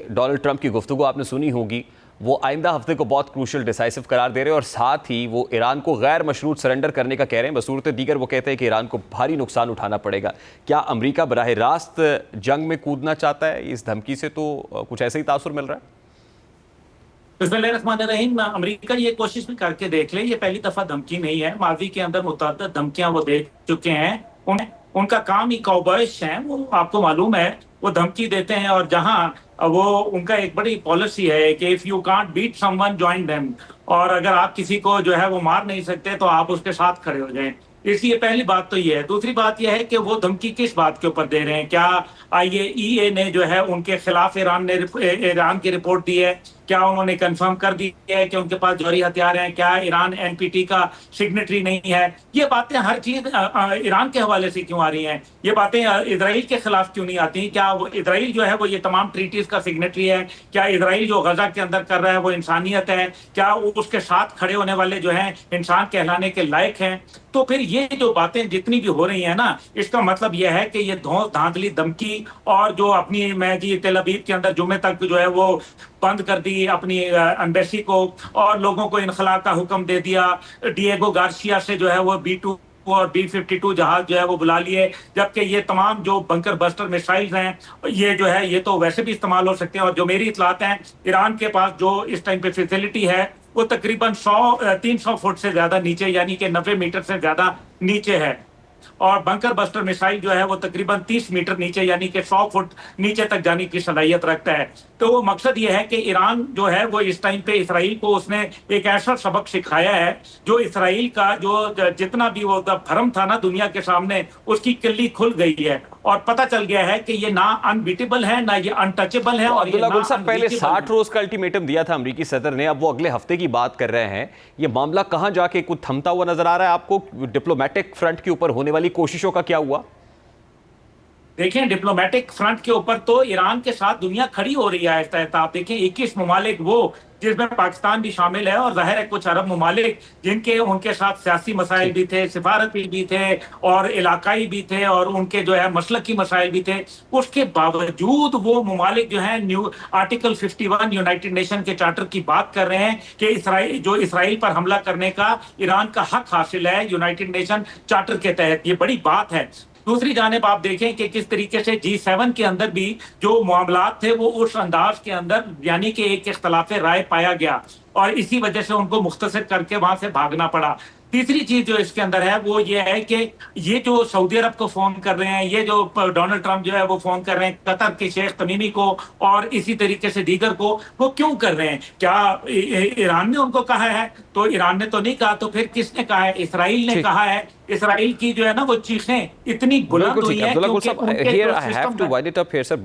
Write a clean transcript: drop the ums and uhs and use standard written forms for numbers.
Donald Trump کی گفتگو آپ نے سنی ہوگی، وہ آئندہ ہفتے کو بہت کروشل ڈیسائسو قرار دے رہے ہیں، اور ساتھ ہی وہ ایران کو غیر مشروط سرنڈر کرنے کا کہہ رہے ہیں۔ بصورت دیگر وہ کہتے ہیں کہ ایران کو بھاری نقصان اٹھانا پڑے گا۔ کیا امریکہ براہ راست جنگ میں کودنا چاہتا ہے؟ اس دھمکی سے تو کچھ ایسا ہی تاثر مل رہا ہے۔ بسم اللہ الرحمن الرحیم۔ امریکہ یہ کوشش بھی کر کے دیکھ لے، یہ پہلی دفعہ دھمکی نہیں ہے، ماضی کے اندر متعدد دھمکیاں وہ دے چکے ہیں۔ ان کا کام ہی کاؤبوائش ہے، وہ آپ کو معلوم ہے، وہ دھمکی دیتے ہیں، اور جہاں وہ ان کا ایک بڑی پالیسی ہے کہ if you can't beat someone join them، اور اگر آپ کسی کو جو ہے وہ مار نہیں سکتے تو آپ اس کے ساتھ کھڑے ہو جائیں۔ اس لیے پہلی بات تو یہ ہے۔ دوسری بات یہ ہے کہ وہ دھمکی کس بات کے اوپر دے رہے ہیں؟ کیا IAEA نے جو ہے ان کے خلاف ایران کی رپورٹ دی ہے؟ کیا انہوں نے کنفرم کر دی ہے کہ ان کے پاس جوہری ہتھیار ہیں؟ کیا ایران NPT کا سگنیٹری نہیں ہے؟ یہ باتیں ہر چیز ایران کے حوالے سے کیوں آ رہی ہیں؟ یہ باتیں اسرائیل کے خلاف کیوں نہیں آتی؟ کیا اسرائیل جو ہے وہ یہ تمام ٹریٹیز کا سگنیٹری ہے؟ کیا اسرائیل جو غزہ کے اندر کر رہا ہے وہ انسانیت ہے؟ کیا اس کے ساتھ کھڑے ہونے والے جو ہیں انسان کہلانے کے لائق ہیں؟ تو پھر یہ جو باتیں جتنی بھی ہو رہی ہیں نا، اس کا مطلب یہ ہے کہ یہ دھاندلی دھمکی، اور جو اپنی میں جی تل ابیب کے اندر جمعے تک جو ہے وہ بند کر دی اپنی ایمبیسی کو، اور لوگوں کو انخلا کا حکم دے دیا، ڈیگو گارسیا سے جو ہے وہ B-2 اور B-52 جہاز جو ہے وہ بلا لیے، جبکہ یہ تمام جو بنکر بسٹر میسائلز ہیں یہ جو ہے یہ تو ویسے بھی استعمال ہو سکتے ہیں۔ اور جو میری اطلاعات ہیں، ایران کے پاس جو اس ٹائم پہ فیسلٹی ہے وہ تقریباً 300 فٹ سے زیادہ نیچے، یعنی کہ 90 میٹر سے زیادہ نیچے ہے، اور بنکر بسٹر میسائل جو ہے وہ تقریباً 30 میٹر نیچے، یعنی کہ 100 فٹ نیچے تک جانے کی صلاحیت رکھتا ہے۔ تو وہ مقصد یہ ہے کہ ایران جو ہے وہ اس ٹائم پہ اسرائیل کو اس نے ایک ایسا سبق سکھایا ہے جو اسرائیل کا جو جتنا بھی وہ بھرم تھا نا دنیا کے سامنے، اس کی کلی کھل گئی ہے، اور پتہ چل گیا ہے کہ یہ نہ انبیٹیبل ہے، نہ یہ انٹچیبل ہے، اور عبداللہ گل صاحب پہلے 60 روز کا الٹیمیٹم دیا تھا امریکی صدر نے، اب وہ اگلے ہفتے کی بات کر رہے ہیں۔ یہ معاملہ کہاں جا کے کچھ تھمتا ہوا نظر آ رہا ہے آپ کو؟ ڈپلومیٹک فرنٹ کے اوپر ہونے والی کوششوں کا کیا ہوا؟ دیکھیں، ڈپلومیٹک فرنٹ کے اوپر تو ایران کے ساتھ دنیا کھڑی ہو رہی ہے آہستہ آہستہ۔ آپ دیکھیں 21 ممالک وہ جس میں پاکستان بھی شامل ہے، اور ظاہر ہے کچھ عرب ممالک جن کے ان کے ساتھ سیاسی مسائل بھی تھے، سفارتی بھی تھے، اور علاقائی بھی تھے، اور ان کے جو ہے مسلکی مسائل بھی تھے۔ اس کے باوجود وہ ممالک جو ہیں آرٹیکل 51 یونائٹڈ نیشن کے چارٹر کی بات کر رہے ہیں کہ اسرائیل پر حملہ کرنے کا ایران کا حق حاصل ہے یونائٹڈ نیشن چارٹر کے تحت۔ یہ بڑی بات ہے۔ دوسری جانب آپ دیکھیں کہ کس طریقے سے G7 کے اندر بھی جو معاملات تھے وہ اس انداز کے اندر، یعنی کہ ایک اختلاف رائے پایا گیا، اور اسی وجہ سے ان کو مختصر کر کے وہاں سے بھاگنا پڑا۔ تیسری چیز جو اس کے اندر ہے وہ یہ ہے کہ یہ جو سعودی عرب کو فون کر رہے ہیں، یہ جو ڈونلڈ ٹرمپ جو ہے وہ فون کر رہے ہیں قطر کے شیخ تمیمی کو، اور اسی طریقے سے دیگر کو، وہ کیوں کر رہے ہیں؟ کیا ایران نے ان کو کہا ہے؟ تو ایران نے تو نہیں کہا، تو پھر کس نے کہا ہے؟ اسرائیل نے کہا ہے۔ اسرائیل کی جو ہے نا وہ چیخیں اتنی بلند ہوئی ہیں عبداللہ گل صاحب، here I have to wind it up here, sir.